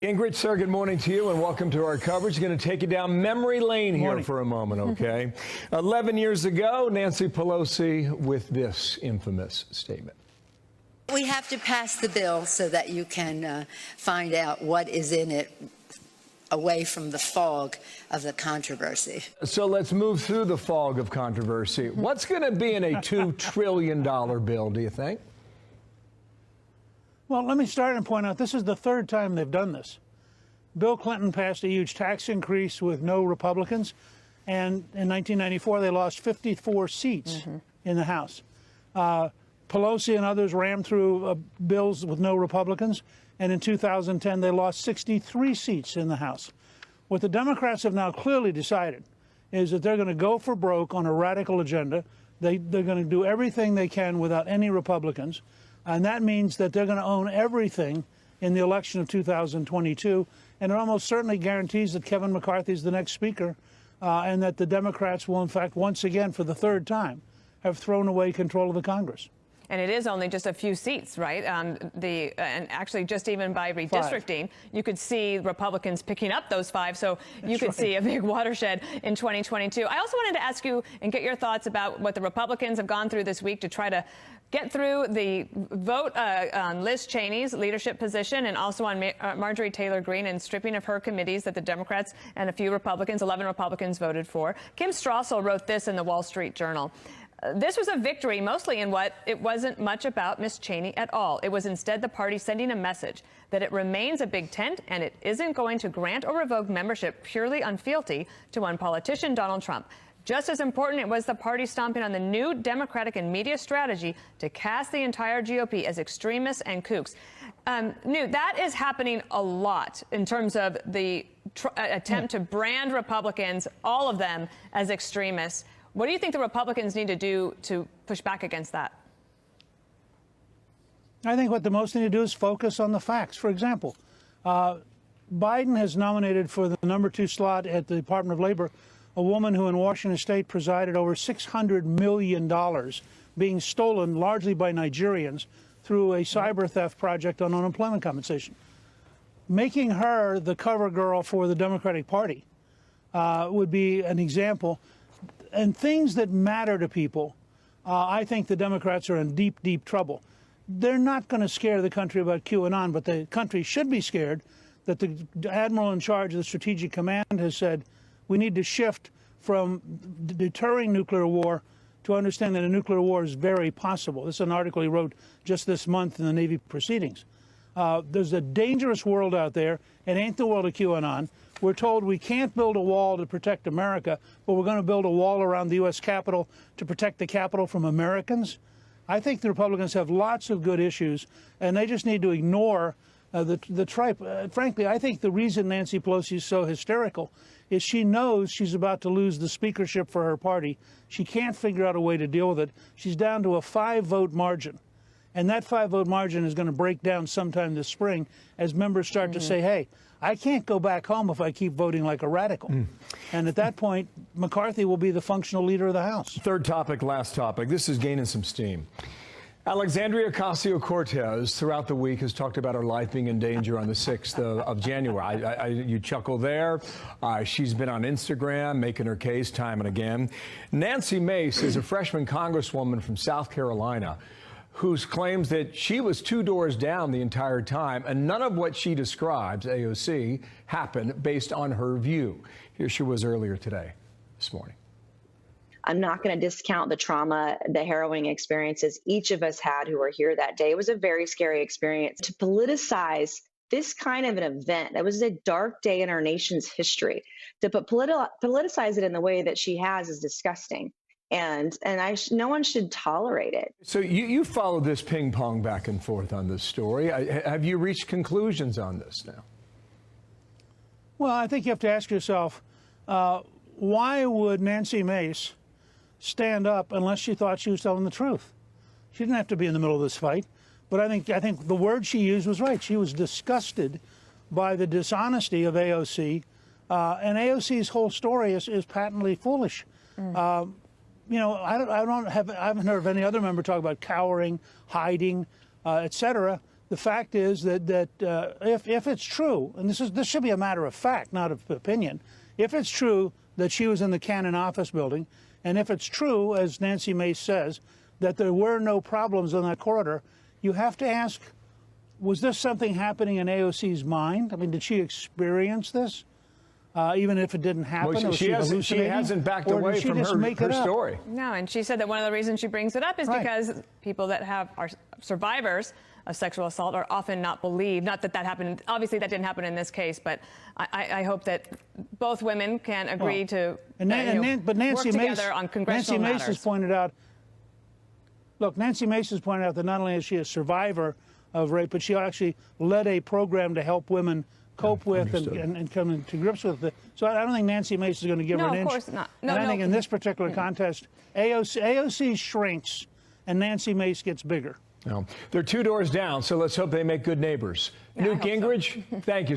Gingrich, sir, good morning to you and welcome to our coverage. Going to take you down memory lane here for a moment, okay? 11 years ago, Nancy Pelosi with this infamous statement. We have to pass the bill so that you can find out what is in it away from the fog of the controversy. So let's move through the fog of controversy. What's going to be in a $2 trillion bill, do you think? Well, let me start and point out this is the third time they've done this. Bill Clinton passed a huge tax increase with no Republicans, and in 1994 they lost 54 seats in the House. Pelosi and others rammed through bills with no Republicans, and in 2010 they lost 63 seats in the House. What the Democrats have now clearly decided is that they're going to go for broke on a radical agenda. They're going to do everything they can without any Republicans. And that means that they're going to own everything in the election of 2022. And it almost certainly guarantees that Kevin McCarthy is the next speaker and that the Democrats will, in fact, once again, for the third time, have thrown away control of the Congress. And it is only just a few seats, right? And actually, just even by redistricting, you could see Republicans picking up those 5. So you could see a big watershed in 2022. I also wanted to ask you and get your thoughts about what the Republicans have gone through this week to try to get through the vote on Liz Cheney's leadership position and also on Marjorie Taylor Greene and stripping of her committees that the Democrats and a few Republicans, 11 Republicans, voted for. Kim Strassel wrote this in the Wall Street Journal. This was a victory mostly in what it wasn't much about Ms. Cheney at all. It was instead the party sending a message that it remains a big tent and it isn't going to grant or revoke membership purely on fealty to one politician, Donald Trump. Just as important, it was the party stomping on the new Democratic and media strategy to cast the entire GOP as extremists and kooks. Newt, that is happening a lot in terms of the attempt to brand Republicans, all of them, as extremists. What do you think the Republicans need to do to push back against that? I think what the most need to do is focus on the facts. For example, Biden has nominated for the #2 slot at the Department of Labor a woman who in Washington State presided over $600 million being stolen largely by Nigerians through a cyber theft project on unemployment compensation. Making her the cover girl for the Democratic Party would be an example. And things that matter to people, I think the Democrats are in deep, deep trouble. They're not going to scare the country about QAnon, but the country should be scared that the admiral in charge of the Strategic Command has said we need to shift from deterring nuclear war to understand that a nuclear war is very possible. This is an article he wrote just this month in the Navy Proceedings. There's a dangerous world out there. It ain't the world of QAnon. We're told we can't build a wall to protect America, but we're going to build a wall around the U.S. Capitol to protect the Capitol from Americans. I think the Republicans have lots of good issues, and they just need to ignore the tripe. Frankly, I think the reason Nancy Pelosi is so hysterical is she knows she's about to lose the speakership for her party. She can't figure out a way to deal with it. She's down to a 5-vote margin. And that 5-vote margin is going to break down sometime this spring as members start to say, hey, I can't go back home if I keep voting like a radical. And at that point, McCarthy will be the functional leader of the House. Third topic, last topic. This is gaining some steam. Alexandria Ocasio-Cortez throughout the week has talked about her life being in danger on the 6th of January. You chuckle there. She's been on Instagram making her case time and again. Nancy Mace is a freshman congresswoman from South Carolina who claims that she was 2 doors down the entire time, and none of what she describes, AOC, happened based on her view. Here she was earlier today, this morning. I'm not going to discount the trauma, the harrowing experiences each of us had who were here that day. It was a very scary experience. To politicize this kind of an event, that was a dark day in our nation's history. To politicize it in the way that she has is disgusting. And no one should tolerate it. So you followed this ping pong back and forth on this story. Have you reached conclusions on this now? Well, I think you have to ask yourself, why would Nancy Mace stand up unless she thought she was telling the truth? She didn't have to be in the middle of this fight. But I think the word she used was right. She was disgusted by the dishonesty of AOC. And AOC's whole story is patently foolish. You know, I haven't heard of any other member talk about cowering, hiding, et cetera. the fact is that if it's true, and this should be a matter of fact, not of opinion, if it's true that she was in the Cannon office building, and if it's true, as Nancy Mace says, that there were no problems in that corridor, you have to ask, was this something happening in AOC's mind? I mean, did she experience this? Even if it didn't happen? Well, she hasn't backed away from her story. No, and she said that one of the reasons she brings it up is because people that are survivors of sexual assault are often not believed. Not that happened. Obviously, that didn't happen in this case, but I hope that both women can agree to but Nancy work Mace, together on congressional Nancy Mace matters. has pointed out. Look, Nancy Mace has pointed out that not only is she a survivor of rape, but she actually led a program to help women cope with and come to grips with it. So I don't think Nancy Mace is going to give her an inch. No, of course not. And I think in this particular contest, AOC shrinks and Nancy Mace gets bigger. No. They're 2 doors down, so let's hope they make good neighbors. Yeah, Newt Gingrich, thank you.